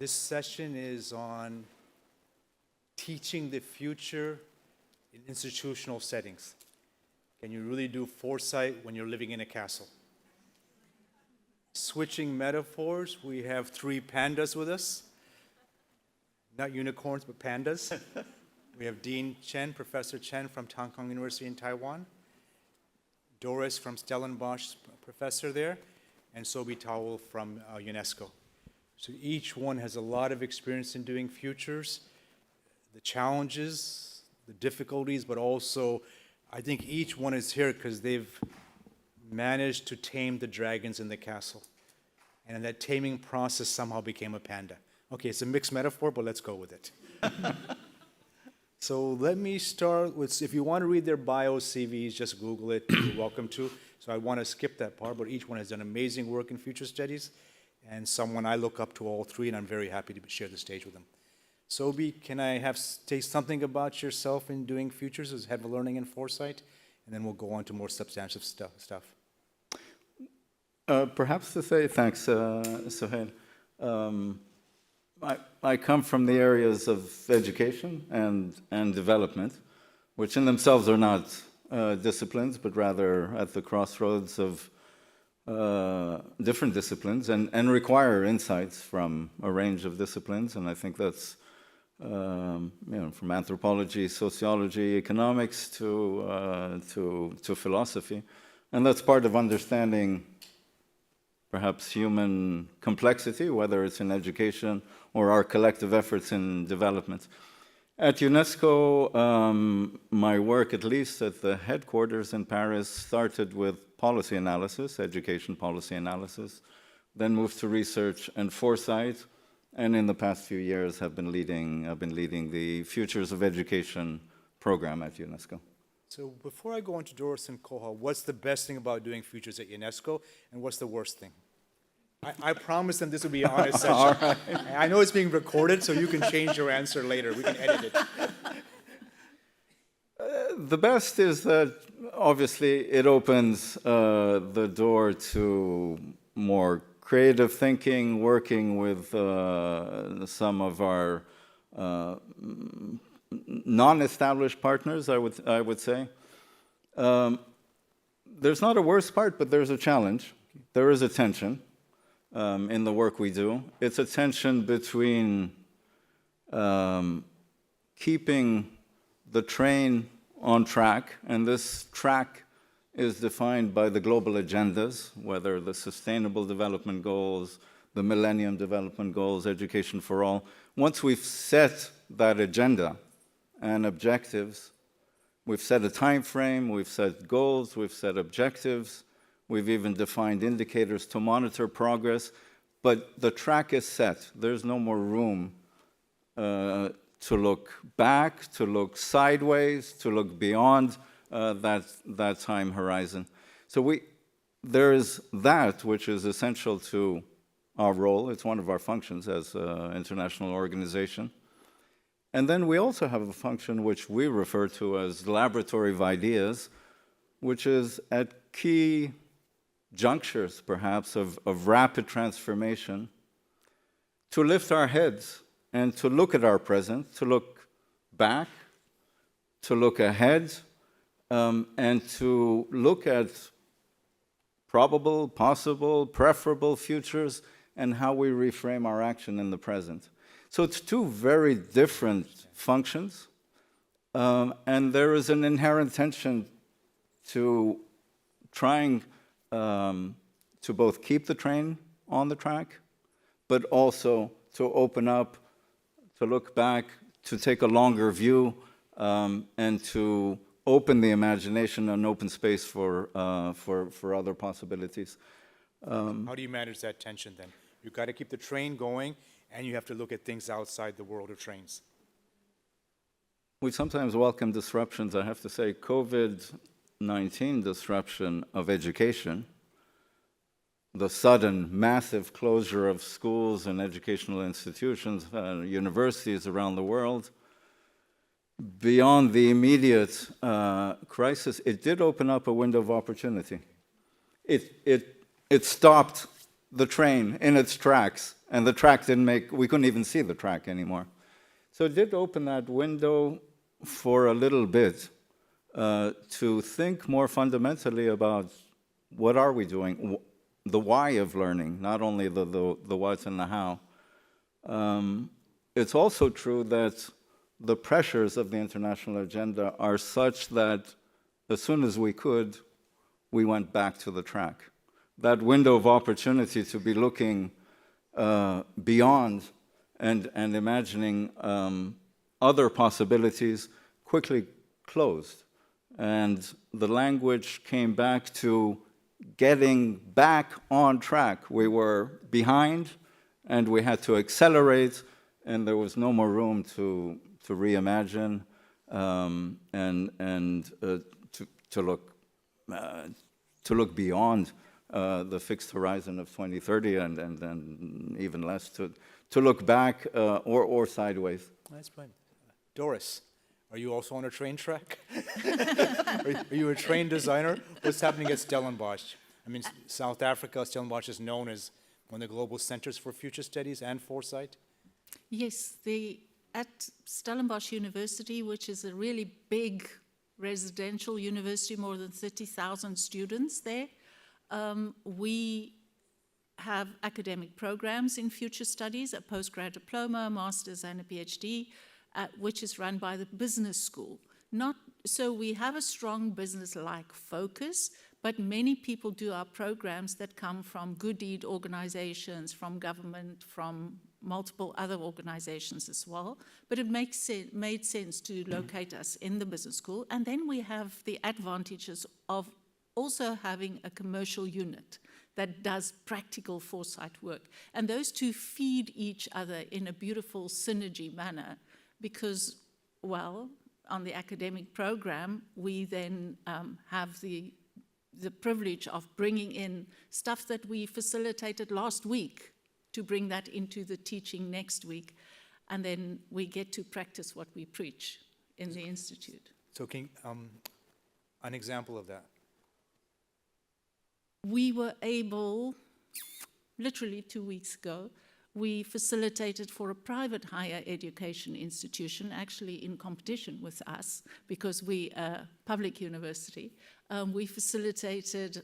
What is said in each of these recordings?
This session is on teaching the future in institutional settings. Can you really do foresight when you're living in a castle? Switching metaphors, we have three pandas with us. Not unicorns, but pandas. We have Dean Chen, Professor Chen from Tamkang University in Taiwan. Doris from Stellenbosch, professor there. And Sobhi Tawil from UNESCO. So each one has a lot of experience in doing futures, the challenges, the difficulties, but also I think each one is here because they've managed to tame the dragons in the castle. And in that taming process somehow became a panda. Okay, it's a mixed metaphor, but let's go with it. So let me start with, if you want to read their bio CVs, just Google it, you're welcome to. So I want to skip that part, but each one has done amazing work in future studies, and someone I look up to all three, and I'm very happy to share the stage with them. Sobhi, can I say something about yourself in doing futures as head of learning and foresight, and then we'll go on to more substantive stuff. Perhaps to say, thanks, Sohail. I come from the areas of education and development, which in themselves are not disciplines, but rather at the crossroads of different disciplines and require insights from a range of disciplines. And I think that's from anthropology, sociology, economics to philosophy. And that's part of understanding perhaps human complexity, whether it's in education or our collective efforts in development. At UNESCO, my work, at least at the headquarters in Paris, started with policy analysis, education policy analysis, then moved to research and foresight, and in the past few years I've been leading the Futures of Education program at UNESCO. So before I go into Doris and Kuo-Hua, what's the best thing about doing futures at UNESCO, and what's the worst thing? I promise them this will be an honest session. All right. I know it's being recorded, so you can change your answer later. We can edit it. The best is that, obviously, it opens the door to more creative thinking, working with some of our non-established partners, I would say. There's not a worse part, but there's a challenge. There is a tension in the work we do. It's a tension between keeping the train on track, and this track is defined by the global agendas, whether the Sustainable Development Goals, the Millennium Development Goals, Education for All. Once we've set that agenda and objectives, we've set a time frame, we've set goals, we've set objectives, we've even defined indicators to monitor progress, but the track is set. There's no more room to look back, to look sideways, to look beyond that time horizon. So there is that which is essential to our role. It's one of our functions as an international organization. And then we also have a function which we refer to as laboratory of ideas, which is at key junctures, perhaps, of rapid transformation, to lift our heads and to look at our present, to look back, to look ahead, and to look at probable, possible, preferable futures and how we reframe our action in the present. So it's two very different functions, and there is an inherent tension to trying to both keep the train on the track, but also to open up, to look back, to take a longer view, and to open the imagination and open space for other possibilities. How do you manage that tension then? You've got to keep the train going, and you have to look at things outside the world of trains. We sometimes welcome disruptions. I have to say, COVID-19 disruption of education, the sudden massive closure of schools and educational institutions, universities around the world, beyond the immediate crisis, it did open up a window of opportunity. It stopped the train in its tracks, and the track didn't make, we couldn't even see the track anymore. So it did open that window for a little bit to think more fundamentally about what are we doing, the why of learning, not only the what and the how. It's also true that the pressures of the international agenda are such that as soon as we could, we went back to the track. That window of opportunity to be looking beyond and imagining other possibilities quickly closed. And the language came back to getting back on track. We were behind, and we had to accelerate, and there was no more room to reimagine and to look beyond the fixed horizon of 2030, and even less to look back or sideways. That's fine. Doris, are you also on a train track? Are you a train designer? What's happening at Stellenbosch? I mean, South Africa, Stellenbosch is known as one of the global centers for future studies and foresight. Yes, at Stellenbosch University, which is a really big residential university, more than 30,000 students there, we have academic programs in future studies, a postgrad diploma, a master's, and a PhD, which is run by the business school. So we have a strong business-like focus, but many people do our programs that come from good deed organizations, from government, from multiple other organizations as well. But it made sense to locate us in the business school. And then we have the advantages of also having a commercial unit that does practical foresight work. And those two feed each other in a beautiful synergy manner because, well, on the academic program, we then have the privilege of bringing in stuff that we facilitated last week to bring that into the teaching next week. And then we get to practice what we preach in the Institute. So can an example of that? We were able, literally 2 weeks ago, we facilitated for a private higher education institution, actually in competition with us, because we are a public university. We facilitated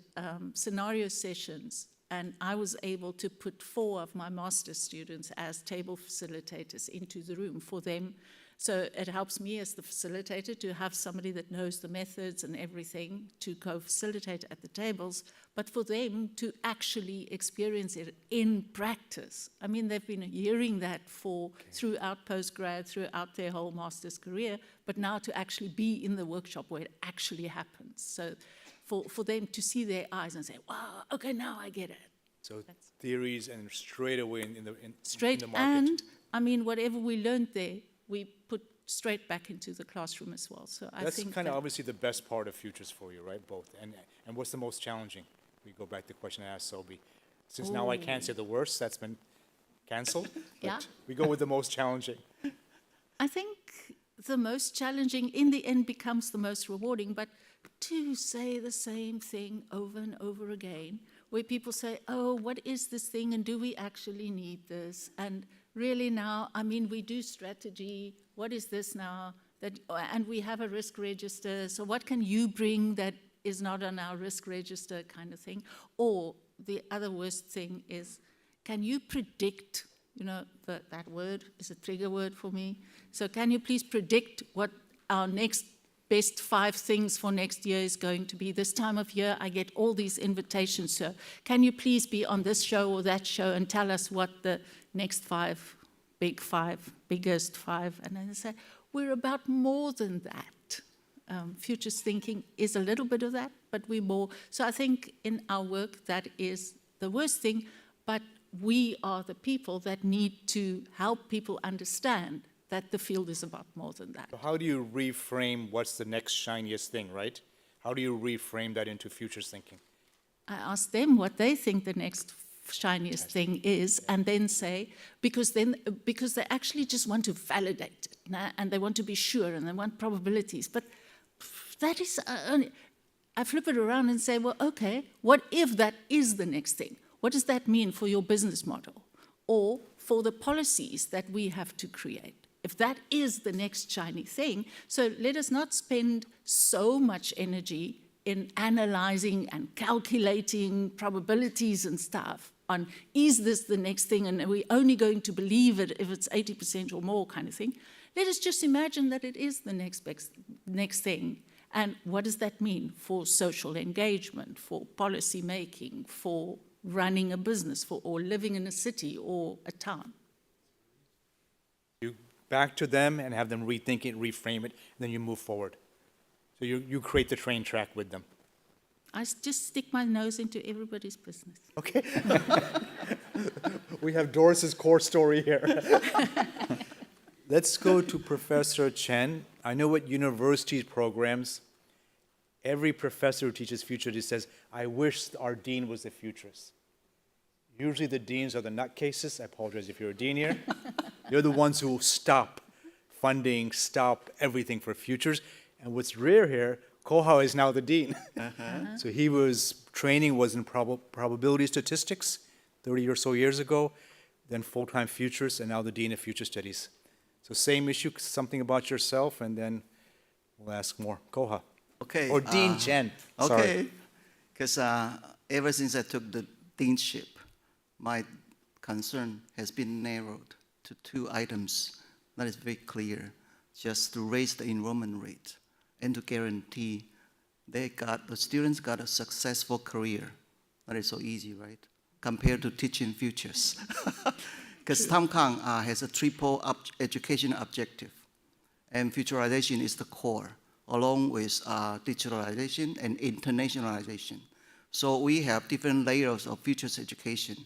scenario sessions, and I was able to put 4 of my master's students as table facilitators into the room for them. So it helps me as the facilitator to have somebody that knows the methods and everything to co-facilitate at the tables, but for them to actually experience it in practice. I mean, they've been hearing that throughout postgrad, throughout their whole master's career, but now to actually be in the workshop where it actually happens. So for them to see their eyes and say, wow, okay, now I get it. So theories and straight away in the market. And, I mean, whatever we learned there, we put straight back into the classroom as well. So I think that's kind of obviously the best part of Futures for you, right? Both. And what's the most challenging? We go back to the question I asked Sobhi. Since now I can't say the worst, that's been canceled. Yeah. We go with the most challenging. I think the most challenging in the end becomes the most rewarding, but to say the same thing over and over again, where people say, oh, what is this thing, and do we actually need this? And really now, I mean, we do strategy, what is this now? And we have a risk register, so what can you bring that is not on our risk register kind of thing? Or the other worst thing is, can you predict, you know, that word is a trigger word for me, so can you please predict what our next best 5 things for next year is going to be? This time of year, I get all these invitations, so can you please be on this show or that show and tell us what the next 5, biggest 5, and then I say, we're about more than that. Futures thinking is a little bit of that, but we're more. So I think in our work, that is the worst thing, but we are the people that need to help people understand that the field is about more than that. So how do you reframe what's the next shiniest thing, right? How do you reframe that into futures thinking? I ask them what they think the next shiniest thing is, and then say, because they actually just want to validate it, and they want to be sure, and they want probabilities. But that is, I flip it around and say, well, okay, what if that is the next thing? What does that mean for your business model or for the policies that we have to create? If that is the next shiny thing, so let us not spend so much energy in analyzing and calculating probabilities and stuff on, is this the next thing, and are we only going to believe it if it's 80% or more kind of thing. Let us just imagine that it is the next thing. And what does that mean for social engagement, for policy making, for running a business, or living in a city or a town? You back to them and have them rethink it, reframe it, and then you move forward. So you create the train track with them. I just stick my nose into everybody's business. Okay. We have Doris's core story here. Let's go to Professor Chen. I know at university programs, every professor who teaches futurist says, I wish our dean was a futurist. Usually the deans are the nutcases. I apologize if you're a dean here. They're the ones who stop funding, stop everything for futures. And what's rare here, Kuo-Hua is now the dean. So training was in probability statistics 30 or so years ago, then full-time futures, and now the dean of future studies. So same issue, something about yourself, and then we'll ask more. Kuo-Hua. Okay. Or Dean Chen. Okay. Sorry. Because ever since I took the deanship, my concern has been narrowed to 2 items. That is very clear. Just to raise the enrollment rate and to guarantee the students got a successful career. That is so easy, right? Compared to teaching futures. Because Tamkang has a triple education objective, and futurization is the core, along with digitalization and internationalization. So we have different layers of futures education.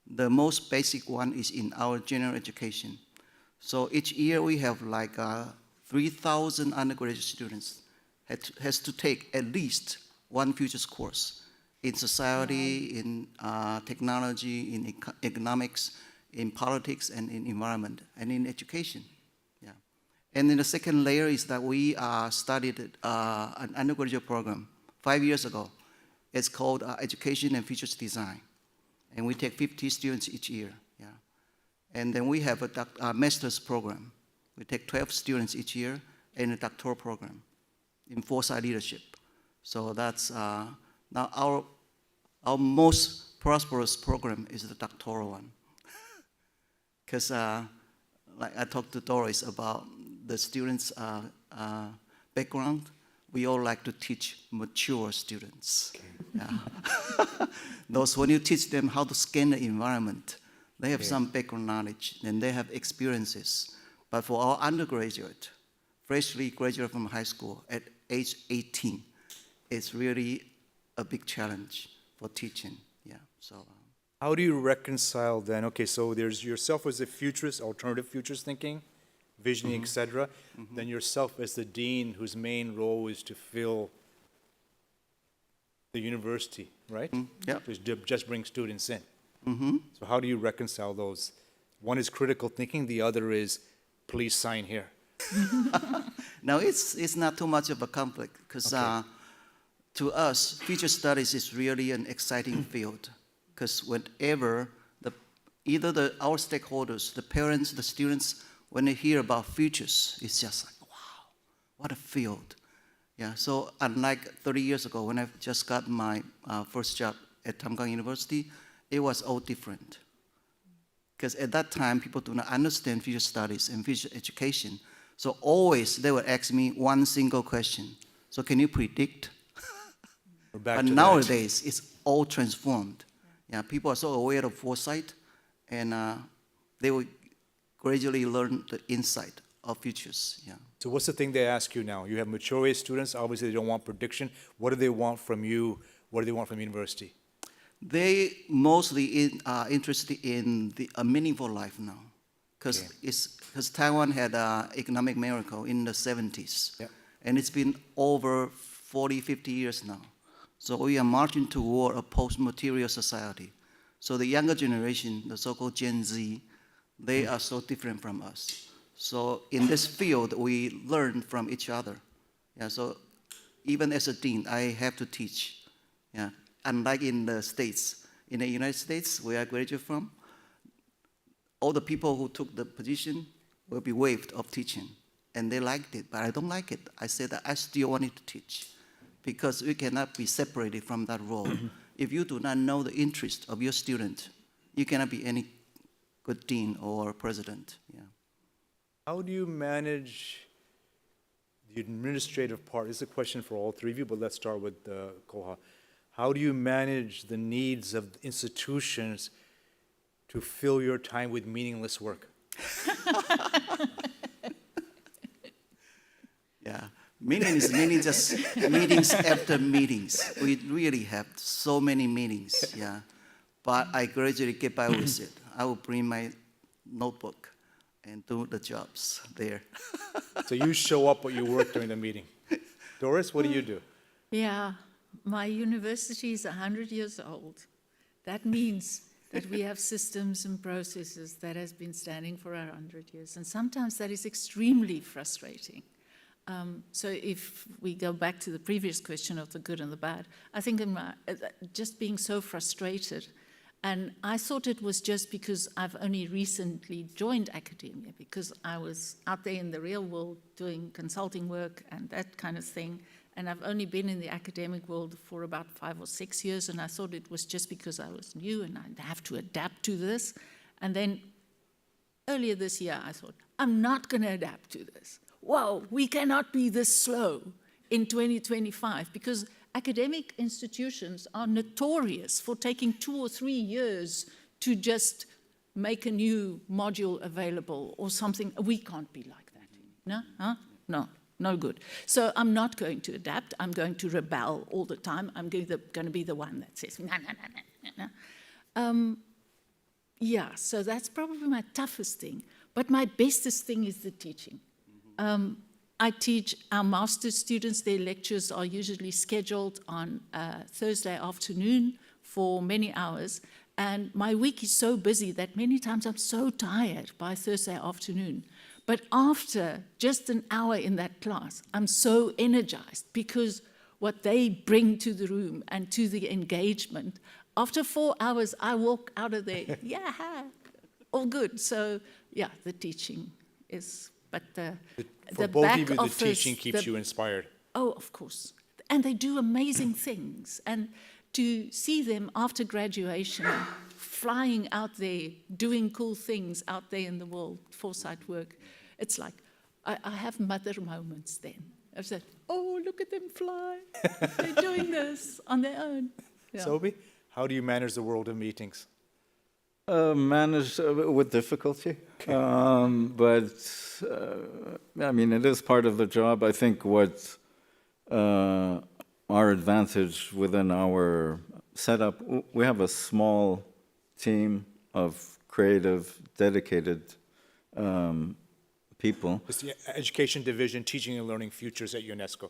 The most basic one is in our general education. So each year we have like 3,000 undergraduate students has to take at least one futures course in society, in technology, in economics, in politics, and in environment, and in education. Yeah. And then the second layer is that we studied an undergraduate program 5 years ago. It's called Education and Futures Design. And we take 50 students each year. Yeah. And then we have a master's program. We take 12 students each year, and a doctoral program in Foresight leadership. So that's now our most prosperous program is the doctoral one. Because like I talked to Doris about the students' background, we all like to teach mature students. Okay. Yeah. Those, when you teach them how to scan the environment, they have some background knowledge and they have experiences. But for our undergraduate, freshly graduated from high school at age 18, it's really a big challenge for teaching. Yeah. So. How do you reconcile then? Okay, so there's yourself as a futurist, alternative futures thinking, visioning, etc. Then yourself as the dean, whose main role is to fill the university, right? Yeah. Just bring students in. So how do you reconcile those? One is critical thinking, the other is please sign here. Now it's not too much of a conflict because to us, future studies is really an exciting field. Because whenever our stakeholders, the parents, the students, when they hear about futures, it's just like, wow, what a field. Yeah, so unlike 30 years ago when I just got my first job at Tamkang University, it was all different. Because at that time, people do not understand future studies and future education. So always they would ask me one single question. So can you predict? But nowadays, it's all transformed. Yeah, people are so aware of foresight, and they will gradually learn the insight of futures. Yeah. So what's the thing they ask you now? You have mature age students. Obviously, they don't want prediction. What do they want from you? What do they want from university? They mostly are interested in a meaningful life now, because Taiwan had an economic miracle in the 70s, and it's been over 40, 50 years now. So we are marching toward a post-material society. So the younger generation, the so-called Gen Z, they are so different from us. So in this field, we learn from each other. Yeah, so even as a dean, I have to teach. Yeah, unlike in the States, in the United States, where I graduated from, all the people who took the position will be waived of teaching. And they liked it, but I don't like it. I said that I still wanted to teach because we cannot be separated from that role. If you do not know the interest of your student, you cannot be any good dean or president. Yeah. How do you manage the administrative part? This is a question for all three of you, but let's start with Kuo-Hua. How do you manage the needs of institutions to fill your time with meaningless work? Yeah, meetings just meetings after meetings. We really have so many meetings, yeah. But I gradually get by with it. I will bring my notebook and do the jobs there. So you show up, but you work during the meeting. Doris, what do you do? Yeah, my university is 100 years old. That means that we have systems and processes that has been standing for 100 years. And sometimes that is extremely frustrating. So if we go back to the previous question of the good and the bad, I think just being so frustrated, and I thought it was just because I've only recently joined academia, because I was out there in the real world doing consulting work and that kind of thing, and I've only been in the academic world for about 5 or 6 years, and I thought it was just because I was new and I'd have to adapt to this. And then earlier this year, I thought, I'm not going to adapt to this. Whoa, we cannot be this slow in 2025, because academic institutions are notorious for taking 2 or 3 years to just make a new module available or something. We can't be like that. No? Huh? No. No good. So I'm not going to adapt. I'm going to rebel all the time. I'm going to be the one that says, no, no, no, no, no. Yeah, so that's probably my toughest thing. But my bestest thing is the teaching. I teach our master's students. Their lectures are usually scheduled on Thursday afternoon for many hours. And my week is so busy that many times I'm so tired by Thursday afternoon. But after just an hour in that class, I'm so energized because what they bring to the room and to the engagement, after 4 hours, I walk out of there, yeah, all good. So, yeah, the teaching is, but the both back of you, office, the teaching keeps you inspired. Oh, of course. And they do amazing things. And to see them after graduation, flying out there, doing cool things out there in the world, Foresight work, it's like, I have mother moments then. I've said, oh, look at them fly. They're doing this on their own. Yeah. Sobhi, how do you manage the world of meetings? Manage with difficulty, but I mean, it is part of the job. I think what our advantage within our setup, we have a small team of creative, dedicated people. It's the Education Division, Teaching and Learning Futures at UNESCO.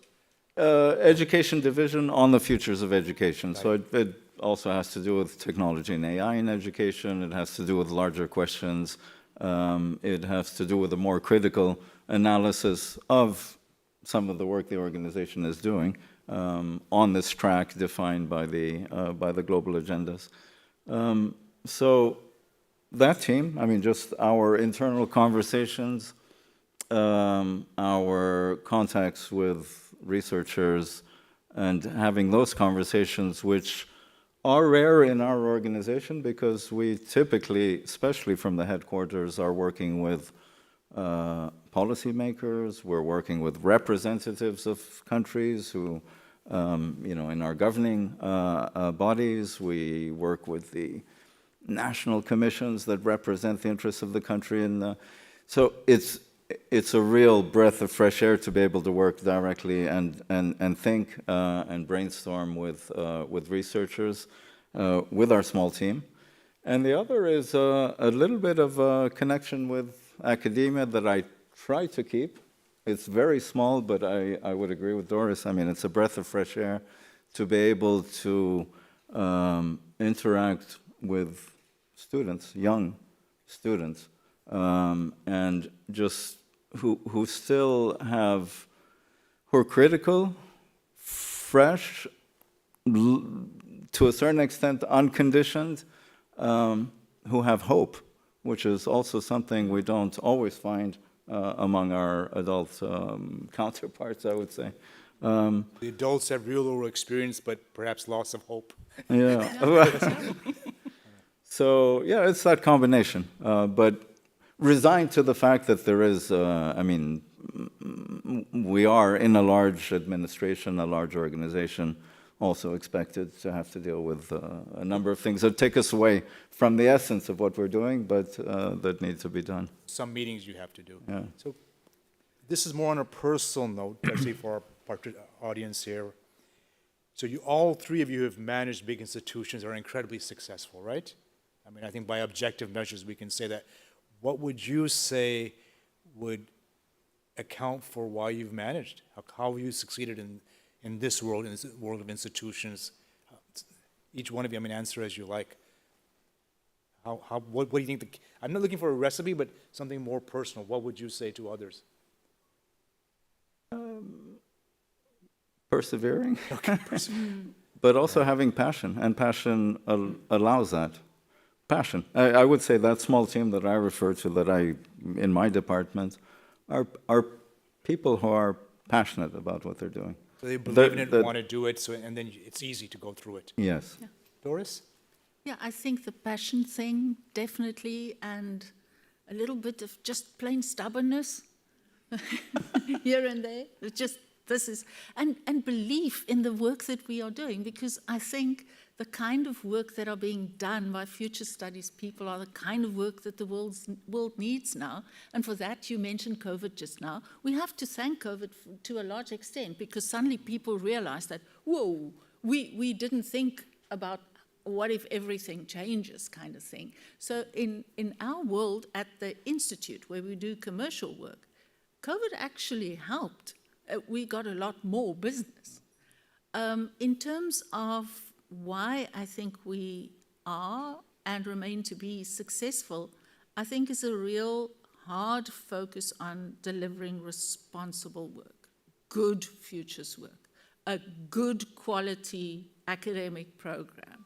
Education division on the futures of education. Right. So it also has to do with technology and AI in education. It has to do with larger questions. It has to do with a more critical analysis of some of the work the organization is doing on this track defined by the global agendas. So that team, I mean, just our internal conversations, our contacts with researchers, and having those conversations, which are rare in our organization because we typically, especially from the headquarters, are working with policymakers, we're working with representatives of countries who, in our governing bodies, we work with the national commissions that represent the interests of the country. So it's a real breath of fresh air to be able to work directly and think and brainstorm with researchers, with our small team. And the other is a little bit of a connection with academia that I try to keep. It's very small, but I would agree with Doris. I mean, it's a breath of fresh air to be able to interact with students, young students, and just who still who are critical, fresh, to a certain extent, unconditioned, who have hope, which is also something we don't always find among our adult counterparts, I would say. The adults have real world experience, but perhaps loss of hope. Yeah. So, yeah, it's that combination. But resigned to the fact that there is, we are in a large administration, a large organization, also expected to have to deal with a number of things that take us away from the essence of what we're doing, but that need to be done. Some meetings you have to do. Yeah. So this is more on a personal note, especially for our audience here. So all three of you have managed big institutions, are incredibly successful, right? I mean, I think by objective measures we can say that. What would you say would account for why you've managed? How have you succeeded in this world of institutions? Each one of you, answer as you like. What do you think? I'm not looking for a recipe, but something more personal. What would you say to others? Persevering. Okay, But also having passion, and passion allows that. Passion. I would say that small team that I refer to, in my department, are people who are passionate about what they're doing. So they believe in it, want to do it, and then it's easy to go through it. Yes. Yeah. Doris? Yeah, I think the passion thing, definitely, and a little bit of just plain stubbornness here and there. It's just, and belief in the work that we are doing, because I think the kind of work that are being done by future studies people are the kind of work that the world needs now. And for that, you mentioned COVID just now. We have to thank COVID to a large extent, because suddenly people realize that, whoa, we didn't think about what if everything changes kind of thing. So in our world at the Institute, where we do commercial work, COVID actually helped. We got a lot more business. In terms of why I think we are and remain to be successful, I think is a real hard focus on delivering responsible work, good futures work, a good quality academic program,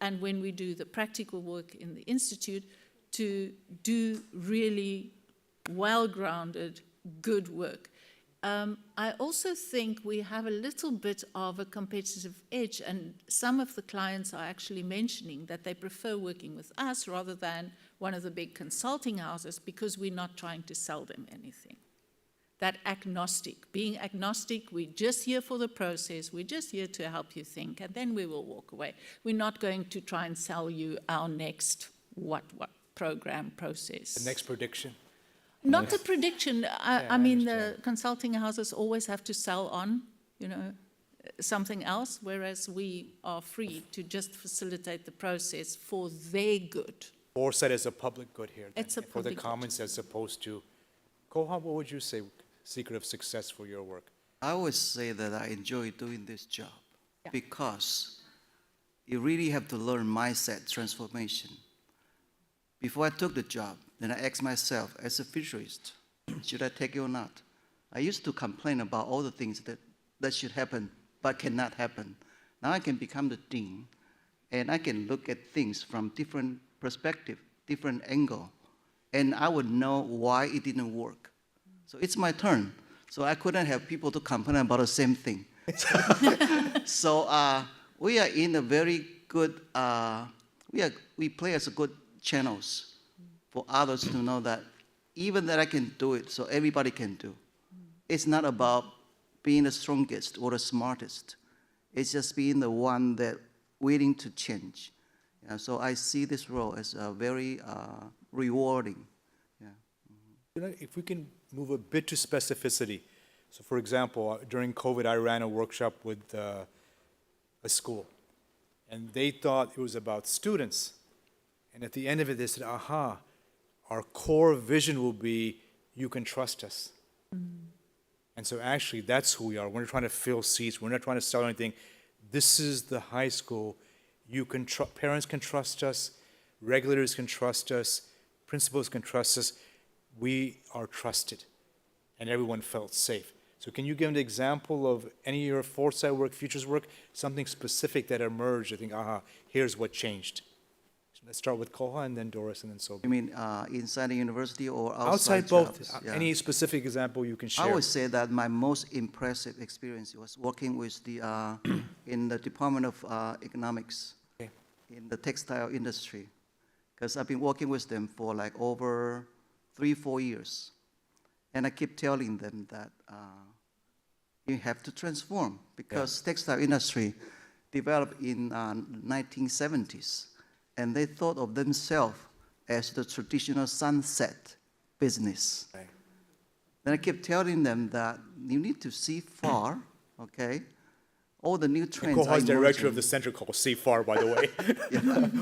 and when we do the practical work in the Institute, to do really well-grounded, good work. I also think we have a little bit of a competitive edge, and some of the clients are actually mentioning that they prefer working with us rather than one of the big consulting houses, because we're not trying to sell them anything. That being agnostic, we're just here for the process, we're just here to help you think, and then we will walk away. We're not going to try and sell you our next what program process. The next prediction. Not a prediction. I mean, the consulting houses always have to sell on, something else, whereas we are free to just facilitate the process for their good. Foresight is a public good here. It's a for the public commons as opposed to. Kuo-Hua, what would you say, secret of success for your work? I always say that I enjoy doing this job because you really have to learn mindset transformation. Before I took the job, then I asked myself, as a futurist, should I take it or not? I used to complain about all the things that should happen but cannot happen. Now I can become the dean, and I can look at things from different perspective, different angle, and I would know why it didn't work. So it's my turn. So I couldn't have people to complain about the same thing. So we are in a very good, we play as a good channels for others to know that even that I can do it, so everybody can do. It's not about being the strongest or the smartest. It's just being the one that willing to change. So I see this role as very rewarding. If we can move a bit to specificity. So for example, during COVID, I ran a workshop with a school, and they thought it was about students. And at the end of it, they said, aha, our core vision will be, you can trust us. And so actually, that's who we are. We're not trying to fill seats. We're not trying to sell anything. This is the high school. Parents can trust us. Regulators can trust us. Principals can trust us. We are trusted. And everyone felt safe. So can you give an example of any of your foresight work, futures work, something specific that emerged? I think, here's what changed. So let's start with Kuo-Hua and then Doris and then Sobhi. You mean inside the university or outside? Outside both. jobs? Yeah. Any specific example you can share? I would say that my most impressive experience was working with the in the Department of Economics Okay. in the textile industry, because I've been working with them for like over 3-4 years, and I keep telling them that you have to transform because textile industry developed in 1970s, and they thought of themselves as the traditional sunset business. Right. Then I kept telling them that you need to see far, okay? All the new trends Kuo-Hua's are director of emerging. the center called CFAR, by the way.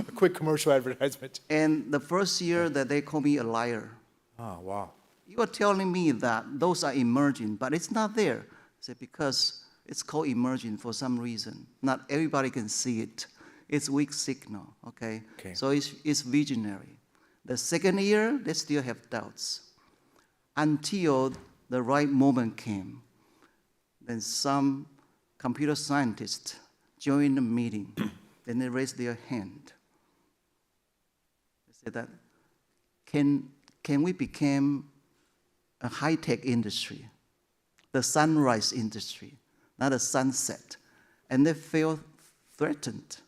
A quick commercial advertisement. And the first year that they call me a liar. Oh, wow. You are telling me that those are emerging, but it's not there. I said, because it's called emerging for some reason. Not everybody can see it. It's weak signal, okay? So it's visionary. The second year, they still have doubts. Until the right moment came, then some computer scientists joined the meeting. Then they raised their hand. They said that, can we become a high-tech industry, the sunrise industry, not a sunset? And they felt threatened.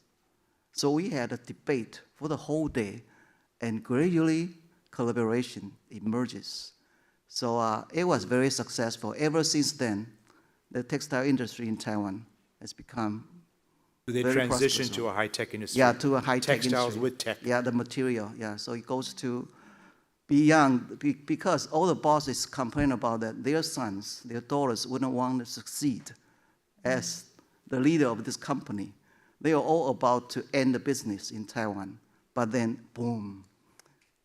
So we had a debate for the whole day, and gradually collaboration emerges. So it was very successful. Ever since then, the textile industry in Taiwan has become They very transition prosperous. to a high-tech industry. Yeah, to a high-tech Textiles industry. with tech. Yeah, the material, yeah. So it goes to beyond, because all the bosses complain about that their sons, their daughters wouldn't want to succeed as the leader of this company. They are all about to end the business in Taiwan. But then, boom,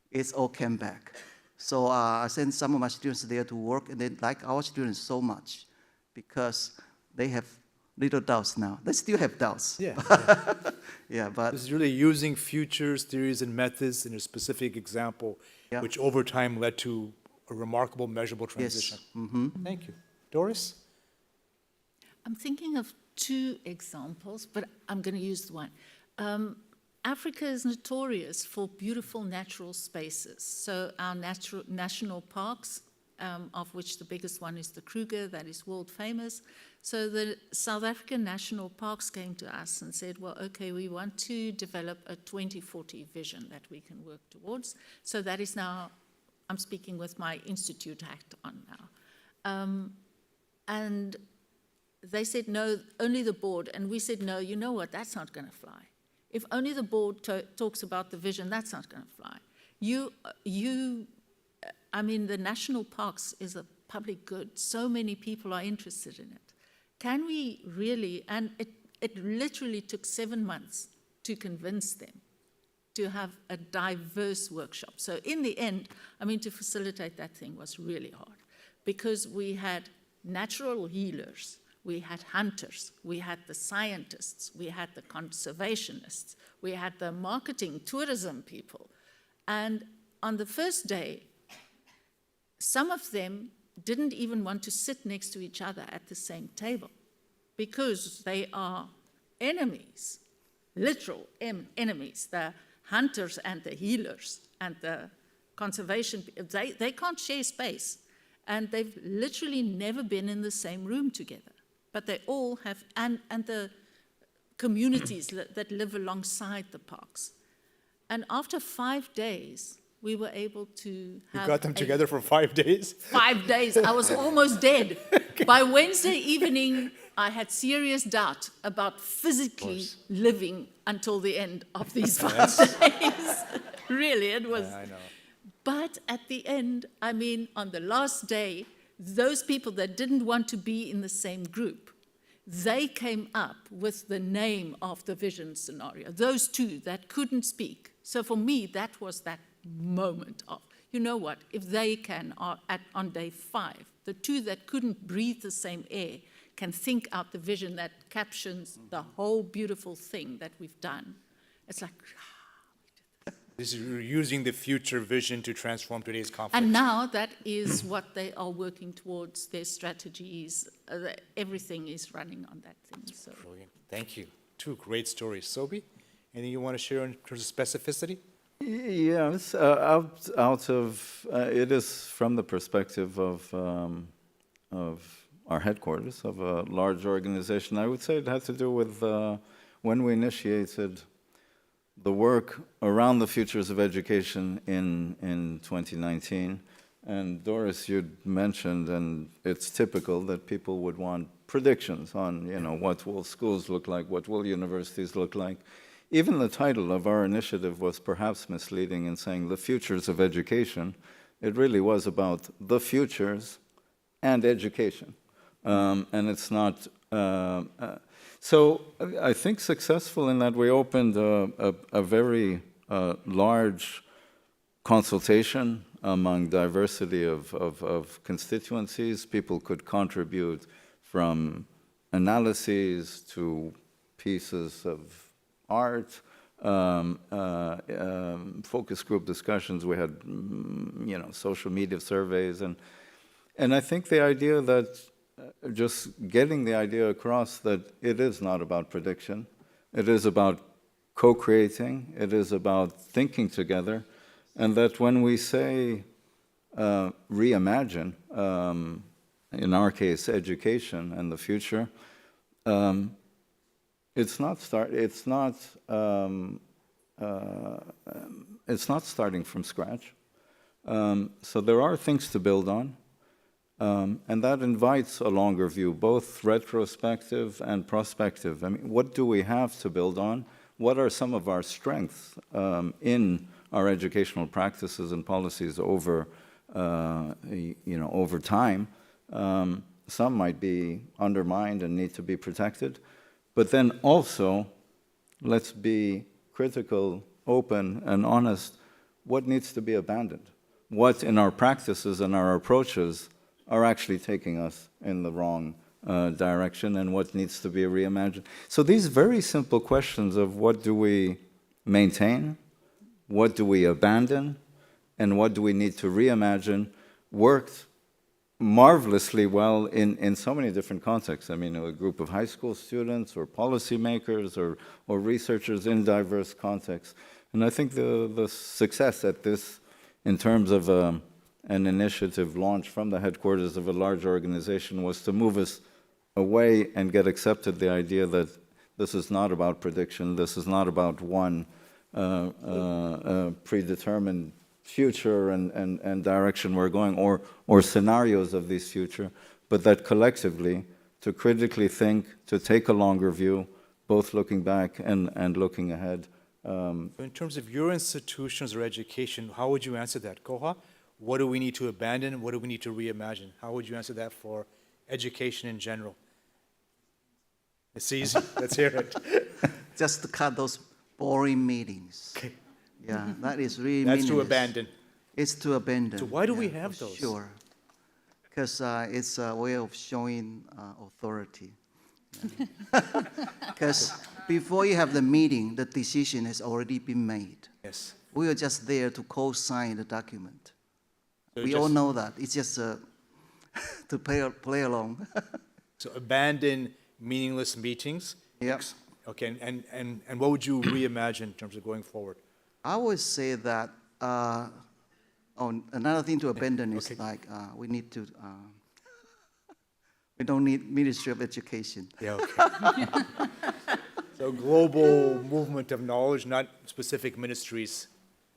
it's all came back. So I sent some of my students there to work, and they like our students so much because they have little doubts now. They still have doubts. Yeah. Yeah, but This is really using futures, theories, and methods in a specific example, Yeah. which over time led to a remarkable, measurable transition. Thank you. Doris? I'm thinking of two examples, but I'm going to use one. Africa is notorious for beautiful natural spaces. So our national parks, of which the biggest one is the Kruger, that is world famous. So the South African national parks came to us and said, well, okay, we want to develop a 2040 vision that we can work towards. So that is now, I'm speaking with my institute hat on now. And they said, no, only the board. And we said, no, you know what, that's not going to fly. If only the board talks about the vision, that's not going to fly. I mean, the national parks is a public good. So many people are interested in it. Can we really, and it literally took 7 months to convince them to have a diverse workshop. So in the end, I mean, to facilitate that thing was really hard because we had natural healers, we had hunters, we had the scientists, we had the conservationists, we had the marketing, tourism people. And on the first day, some of them didn't even want to sit next to each other at the same table because they are enemies, literal enemies, the hunters and the healers and the conservation. They can't share space, and they've literally never been in the same room together. But they all have, and the communities that live alongside the parks. And after 5 days, we were able to have. You got them together for 5 days? 5 days. I was almost dead. By Wednesday evening, I had serious doubt about physically living until the end of these 5 days. Really, it was. Yeah, I know. But at the end, I mean, on the last day, those people that didn't want to be in the same group, they came up with the name of the vision scenario, those two that couldn't speak. So for me, that was that moment of, you know what, if they can, on day 5, the two that couldn't breathe the same air can think out the vision that captions the whole beautiful thing that we've done. It's like, This is using the future vision to transform today's conflict. And now that is what they are working towards, their strategies. Everything is running on that thing. So. Brilliant. Thank you. Two great stories. Sobhi, anything you want to share in terms of specificity? Yes, it is from the perspective of our headquarters, of a large organization. I would say it had to do with when we initiated the work around the futures of education in 2019. And Doris, you'd mentioned, and it's typical that people would want predictions on, what will schools look like, what will universities look like. Even the title of our initiative was perhaps misleading in saying the futures of education. It really was about the futures and education. And it's not, so I think successful in that we opened a very large consultation among diversity of constituencies. People could contribute from analyses to pieces of art, focus group discussions. We had, social media surveys, and I think the idea that just getting the idea across that it is not about prediction, it is about co-creating, it is about thinking together, and that when we say reimagine, in our case, education and the future, it's not starting from scratch. So there are things to build on, and that invites a longer view, both retrospective and prospective. I mean, what do we have to build on? What are some of our strengths in our educational practices and policies over, over time? Some might be undermined and need to be protected. But then also, let's be critical, open, and honest. What needs to be abandoned? What in our practices and our approaches are actually taking us in the wrong direction, and what needs to be reimagined? So these very simple questions of what do we maintain, what do we abandon, and what do we need to reimagine worked marvelously well in so many different contexts. I mean, a group of high school students or policymakers or researchers in diverse contexts. And I think the success at this, in terms of an initiative launched from the headquarters of a large organization, was to move us away and get accepted the idea that this is not about prediction, this is not about one predetermined future and direction we're going, or scenarios of this future, but that collectively, to critically think, to take a longer view, both looking back and looking ahead. In terms of your institutions or education, how would you answer that? Kuo-Hua, what do we need to abandon? What do we need to reimagine? How would you answer that for education in general? It's easy. Let's hear it. Just to cut those boring meetings. Okay. Yeah, that is really That's meaningless. to abandon. It's to abandon. So why do we have those? Sure. Because it's a way of showing authority. Because before you have the meeting, the decision has already been made. Yes. We are just there to co-sign the document. So We all know that. It's just to play along. So abandon meaningless meetings. Yep. Okay, and what would you reimagine in terms of going forward? I would say that another thing to abandon is like we need to, we don't need Ministry of Education. Yeah, okay. So global movement of knowledge, not specific ministries.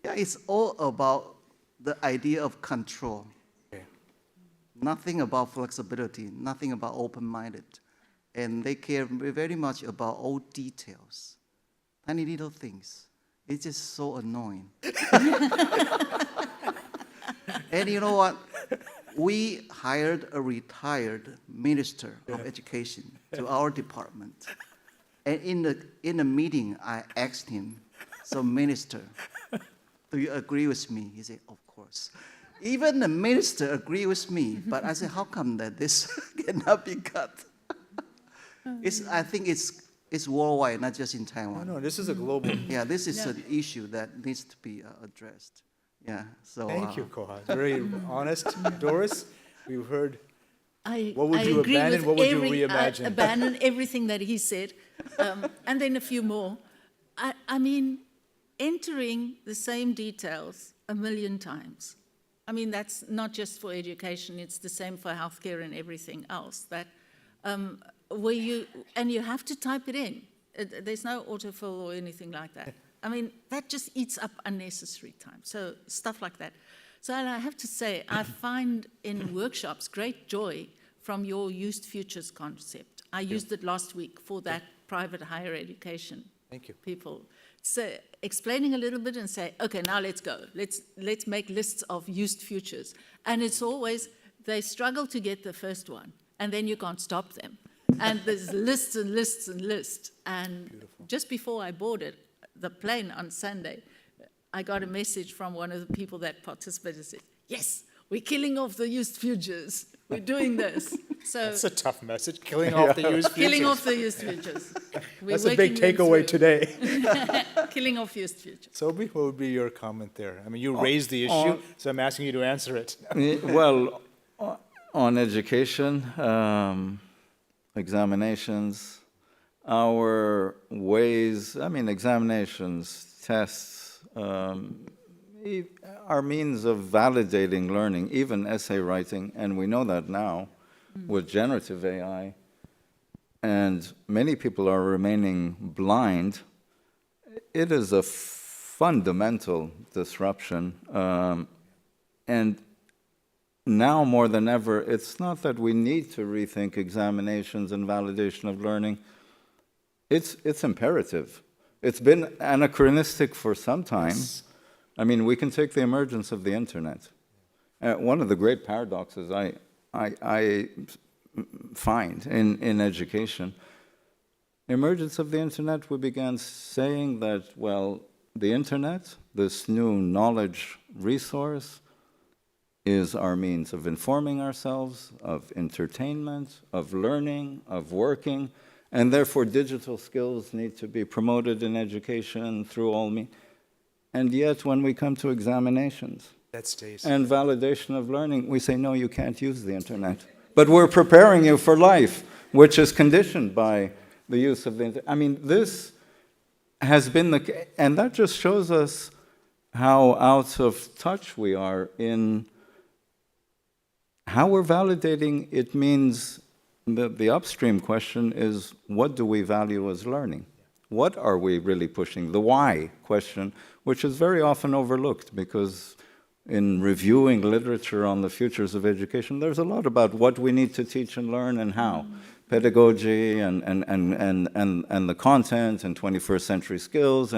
Yeah, it's all about the idea of control. Okay. Nothing about flexibility, nothing about open-minded. And they care very much about all details, tiny little things. It's just so annoying. And you know what? We hired a retired minister of education to our department. And in the meeting, I asked him, so minister, do you agree with me? He said, of course. Even the minister agreed with me, but I said, how come that this cannot be cut? I think it's it's worldwide, not just in No, Taiwan. no, this is a global. Yeah, this is Yeah. an issue that needs to be addressed. Yeah, so. Thank you, Kuo-Hua. Very honest. Doris, we've heard. I, What would I you agree abandon? with What would you every, reimagine? abandon everything that he said, and then a few more. I mean, entering the same details a million times. I mean, that's not just for education, it's the same for healthcare and everything else. That where you have to type it in. There's no autofill or anything like that. I mean, that just eats up unnecessary time. So stuff like that. So I have to say, I find in workshops great joy from your used futures concept. I used it last week for that private higher education. Thank you. People. So explaining a little bit and say, okay, now let's go. Let's make lists of used futures. And it's always, they struggle to get the first one, and then you can't stop them. And there's lists and lists and lists. And just before I boarded the plane on Sunday, I got a message from one of the people that participated, said, yes, we're killing off the used futures. We're doing this. So That's a tough message, killing off the used futures. killing off the used futures. We're That's a big working them takeaway through. today. Killing off used futures. Sobhi, what would be your comment there? I mean, you raised the issue, so I'm asking you to answer it. Well, on education, examinations, our ways, I mean, examinations, tests, are means of validating learning, even essay writing, and we know that now with generative AI, and many people are remaining blind. It is a fundamental disruption, and now more than ever, it's not that we need to rethink examinations and validation of learning. It's imperative. It's been anachronistic for some time. Yes. I mean, we can take the emergence of the internet. One of the great paradoxes I find in education, emergence of the internet, we began saying that, well, the internet, this new knowledge resource, is our means of informing ourselves, of entertainment, of learning, of working, and therefore digital skills need to be promoted in education through all means. And yet, when we come to examinations That stays. and validation of learning, we say, no, you can't use the internet. But we're preparing you for life, which is conditioned by the use of the internet. I mean, this has been the case, and that just shows us how out of touch we are in how we're validating. It means that the upstream question is, what do we value as learning? What are we really pushing? The why question, which is very often overlooked, because in reviewing literature on the futures of education, there's a lot about what we need to teach and learn and how. Pedagogy and the content and 21st century skills,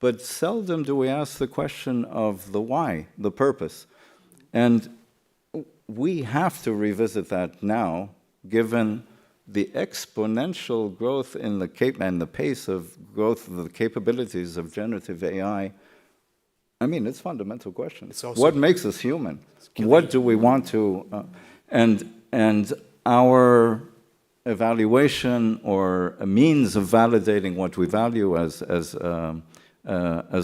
but seldom do we ask the question of the why, the purpose. And we have to revisit that now, given the exponential growth in and the pace of growth of the capabilities of generative AI. I mean, it's a fundamental question. It's also, what makes us human? What do we want to, and our evaluation or a means of validating what we value as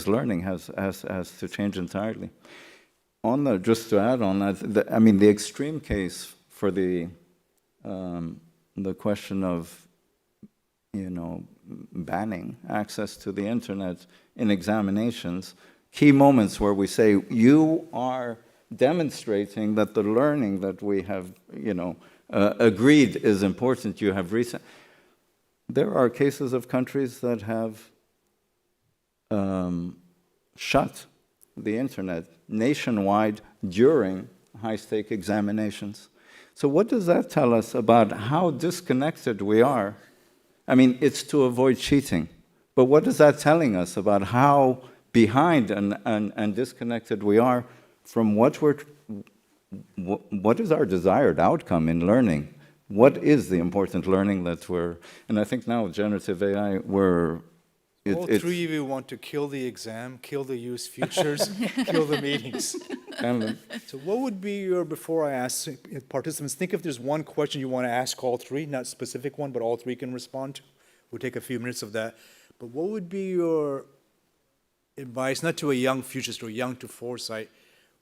learning has to change entirely. Just to add on that, I mean, the extreme case for the question of, banning access to the internet in examinations, key moments where we say, you are demonstrating that the learning that we have, agreed is important, you have recent. There are cases of countries that have shut the internet nationwide during high-stake examinations. So what does that tell us about how disconnected we are? I mean, it's to avoid cheating, but what is that telling us about how behind and disconnected we are from what is our desired outcome in learning? What is the important learning that and I think now with generative AI, all three of you want to kill the exam, kill the used futures, kill the meetings. So what would be before I ask participants, think if there's one question you want to ask all three, not a specific one, but all three can respond to. we'll take a few minutes of that. But what would be your advice, not to a young futurist or young to Foresight,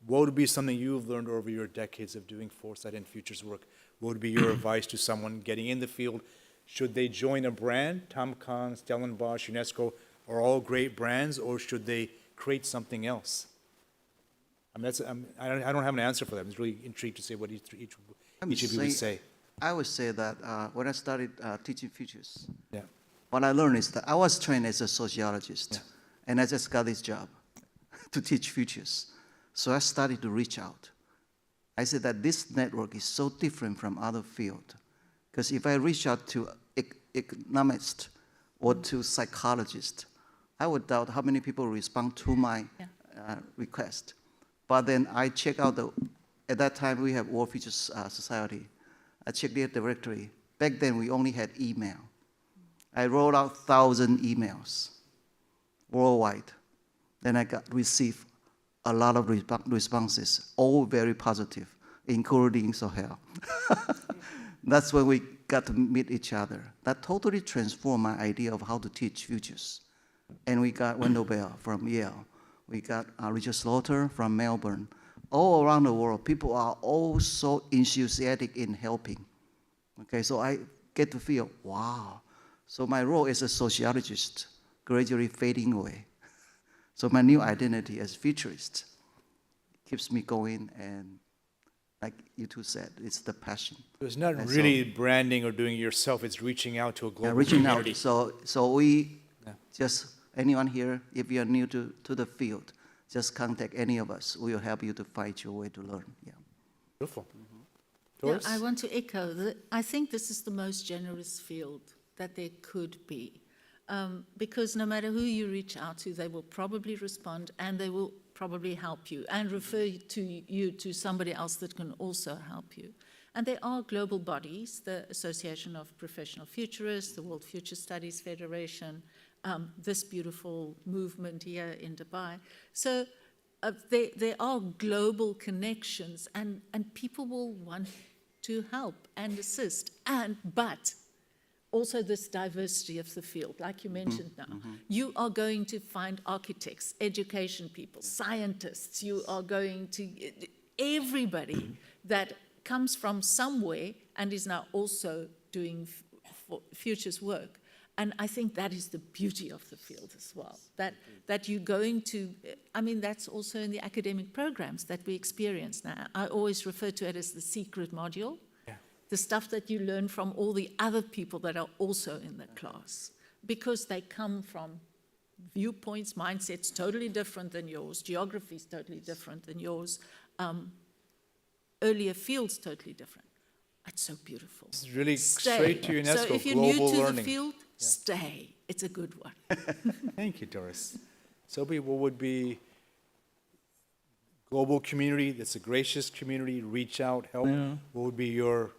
what would be something you've learned over your decades of doing Foresight and futures work? What would be your advice to someone getting in the field? Should they join a brand? Tamkang, Stellenbosch, UNESCO are all great brands, or should they create something else? I mean, I don't have an answer for that. I'm just really intrigued to see what each of you would say. I would say that when I started teaching futures, Yeah. what I learned is that I was trained as a sociologist, Yeah. and I just got this job to teach futures. So I started to reach out. I said that this network is so different from other fields, because if I reach out to economists or to psychologists, I would doubt how many people respond to my request. But then I check out at that time we have World Futures Society. I checked their directory. Back then we only had email. I wrote out 1,000 emails worldwide. Then I received a lot of responses, all very positive, including Sohail. That's when we got to meet each other. That totally transformed my idea of how to teach futures. And we got Wendell Bell from Yale. We got Richard Slaughter from Melbourne. All around the world, people are all so enthusiastic in helping. Okay, so I get to feel, wow. So my role as a sociologist gradually fading away. So my new identity as futurist keeps me going, and like you two said, it's the passion. So it's not really branding or doing it yourself, it's reaching out to a global reaching community. out. So we just, anyone here, if you're new to the field, just contact any of us. We will help you to find your way to learn. Yeah. Beautiful. Yeah, Doris? I want to echo that I think this is the most generous field that there could be. Because no matter who you reach out to, they will probably respond, and they will probably help you and refer you to somebody else that can also help you. And there are global bodies, the Association of Professional Futurists, the World Future Studies Federation, this beautiful movement here in Dubai. So there are global connections, and people will want to help and assist, but also this diversity of the field, like you mentioned now. You are going to find architects, education people, scientists, you are going to, everybody that comes from somewhere and is now also doing futures work. And I think that is the beauty of the field as well, that you're going to, I mean, that's also in the academic programs that we experience now. I always refer to it as the secret module. The stuff that you learn from all the other people that are also in the class, because they come from viewpoints, mindsets totally different than yours, geographies totally different than yours, earlier fields totally different. It's so beautiful. It's really Stay. straight to UNESCO, So if you're global new to learning. the field, stay. It's a good one. Thank you, Doris. Sobhi, what would be global community, that's a gracious community, reach out, help? Yeah. What would be your...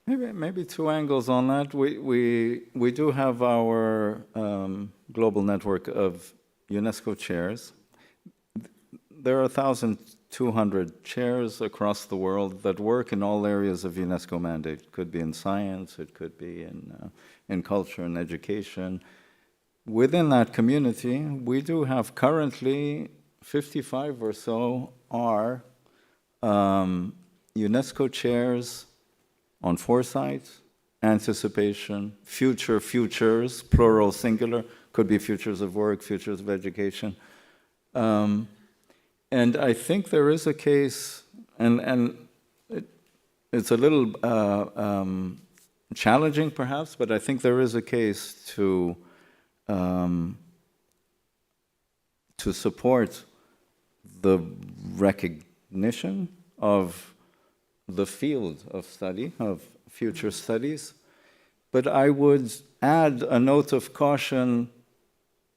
Maybe two angles on that. We do have our global network of UNESCO chairs. There are 1,200 chairs across the world that work in all areas of UNESCO mandate. It could be in science, it could be in culture and education. Within that community, we do have currently 55 or so are UNESCO chairs on foresight, anticipation, futures, plural, singular, could be futures of work, futures of education. And I think there is a case, and it's a little challenging perhaps, but I think there is a case to support the recognition of the field of study, of future studies. But I would add a note of caution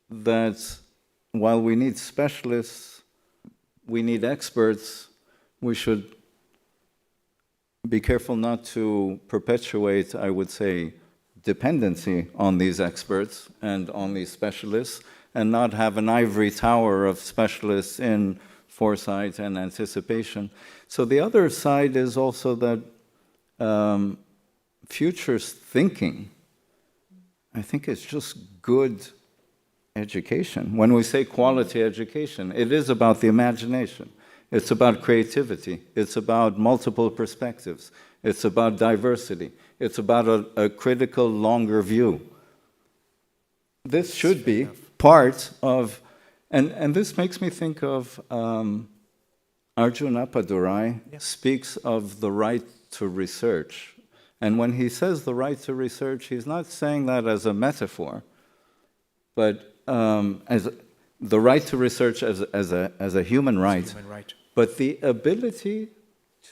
that while we need specialists, we need experts, we should be careful not to perpetuate, I would say, dependency on these experts and on these specialists, and not have an ivory tower of specialists in foresight and anticipation. So the other side is also that futures thinking I think it's just good education. When we say quality education, it is about the imagination. It's about creativity. It's about multiple perspectives. It's about diversity. It's about a critical, longer view. This should be part of, and this makes me think of Arjun Appadurai speaks of the right to research. And when he says the right to research, he's not saying that as a metaphor, but as the right to research as a human right, but the ability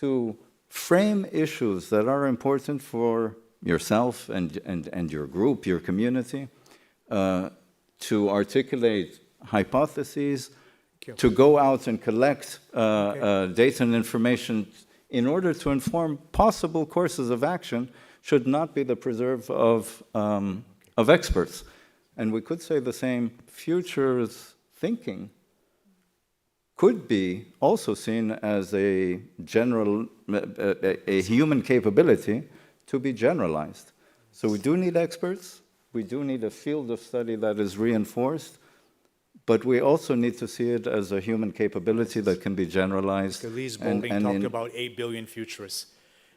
to frame issues that are important for yourself and your group, your community, to articulate hypotheses, to go out and collect data and information in order to inform possible courses of action should not be the preserve of experts. And we could say the same, futures thinking could be also seen as a general, a human capability to be generalized. So we do need experts, we do need a field of study that is reinforced, but we also need to see it as a human capability that can be generalized. Elise Boulding talked about 8 billion futurists.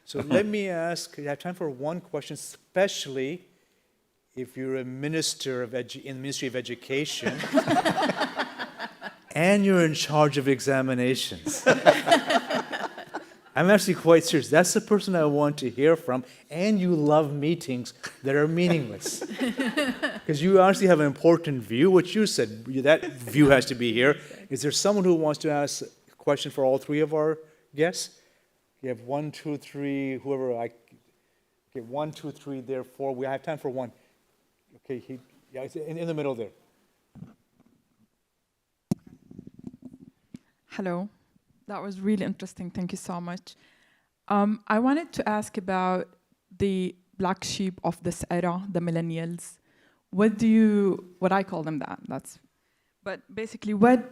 So let me ask, I have time for one question, especially if you're a minister in the Ministry of Education and you're in charge of examinations. I'm actually quite serious. That's the person I want to hear from, and you love meetings that are meaningless. Because you honestly have an important view, which you said, that view has to be here. Is there someone who wants to ask a question for all three of our guests? You have 1, 2, 3, whoever I... Okay, 1, 2, 3, there, 4. We have time for one. Okay, yeah, it's in the middle there. Hello. That was really interesting. Thank you so much. I wanted to ask about the black sheep of this era, the millennials. What I call them but basically what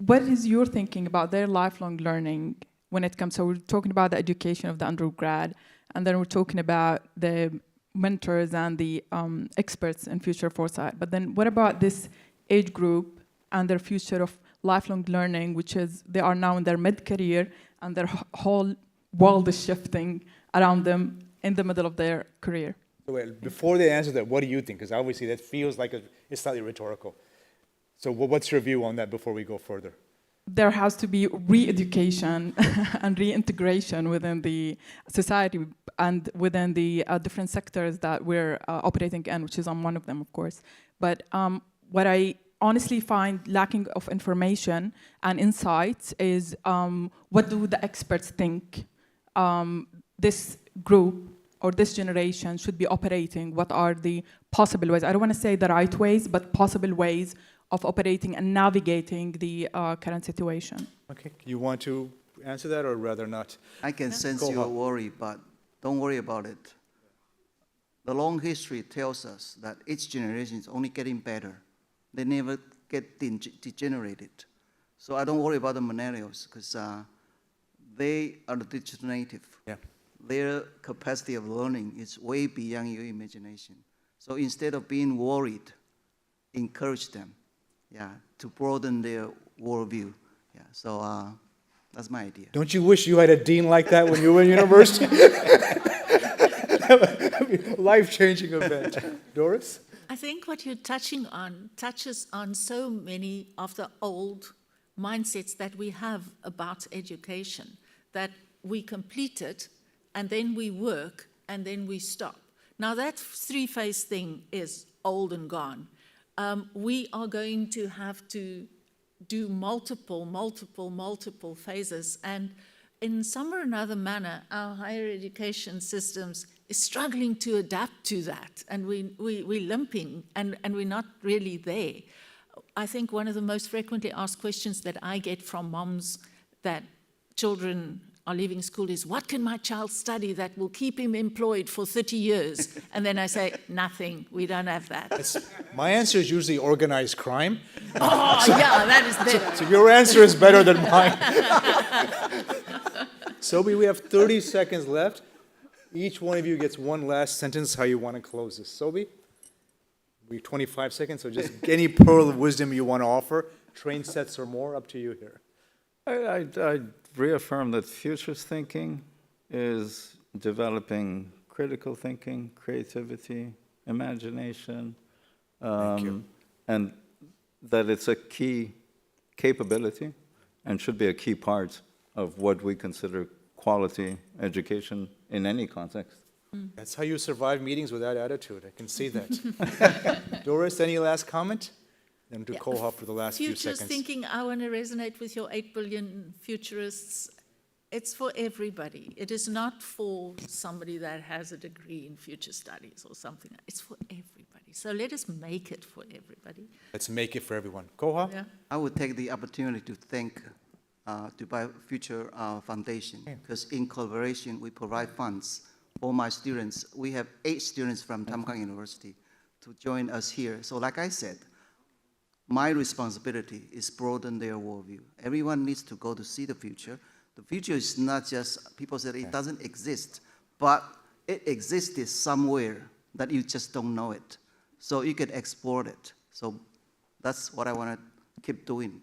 is your thinking about their lifelong learning when it comes, so we're talking about the education of the undergrad, and then we're talking about the mentors and the experts in future foresight. But then what about this age group and their future of lifelong learning, which is they are now in their mid-career and their whole world is shifting around them in the middle of their career? Well, before they answer that, what do you think? Because obviously that feels like it's slightly rhetorical. So what's your view on that before we go further? There has to be re-education and reintegration within the society and within the different sectors that we're operating in, which is on one of them, of course. But what I honestly find lacking of information and insights is what do the experts think this group or this generation should be operating? What are the possible ways? I don't want to say the right ways, but possible ways of operating and navigating the current situation. Okay, you want to answer that or rather not? I can sense your worry, but don't worry about it. The long history tells us that each generation is only getting better. They never get degenerated. So I don't worry about the millennials because they are the digital native. Yeah. Their capacity of learning is way beyond your imagination. So instead of being worried, encourage them, to broaden their worldview. Yeah, so that's my idea. Don't you wish you had a dean like that when you were in university? Life-changing event. Doris? I think what you're touching on touches on so many of the old mindsets that we have about education, that we complete it, and then we work, and then we stop. Now that three-phase thing is old and gone. We are going to have to do multiple phases, and in some or another manner, our higher education systems is struggling to adapt to that, and we're limping, and we're not really there. I think one of the most frequently asked questions that I get from moms that children are leaving school is, what can my child study that will keep him employed for 30 years? And then I say, nothing, we don't have that. My answer is usually organized crime. Oh, yeah, that is better. So your answer is better than mine. Sobhi, we have 30 seconds left. Each one of you gets one last sentence how you want to close this. Sobhi? We have 25 seconds, so just any pearl of wisdom you want to offer. Train sets or more, up to you here. I reaffirm that futures thinking is developing critical thinking, creativity, imagination, Thank you. and that it's a key capability and should be a key part of what we consider quality education in any context. That's how you survive meetings with that attitude. I can see that. Doris, any last comment? Then to Yeah. Kuo-Hua for the last few Futures seconds. thinking, I want to resonate with your 8 billion futurists. It's for everybody. It is not for somebody that has a degree in future studies or something. It's for everybody. So let us make it for everybody. Let's make it for everyone. Kuo-Hua? Yeah. I would take the opportunity to thank Dubai Future Foundation, because in collaboration, we provide funds for my students. We have 8 students from Tamkang University to join us here. So like I said, my responsibility is broaden their worldview. Everyone needs to go to see the future. The future is not just, people say it doesn't exist, but it existed somewhere that you just don't know it. So you can explore it. So that's what I want to keep doing.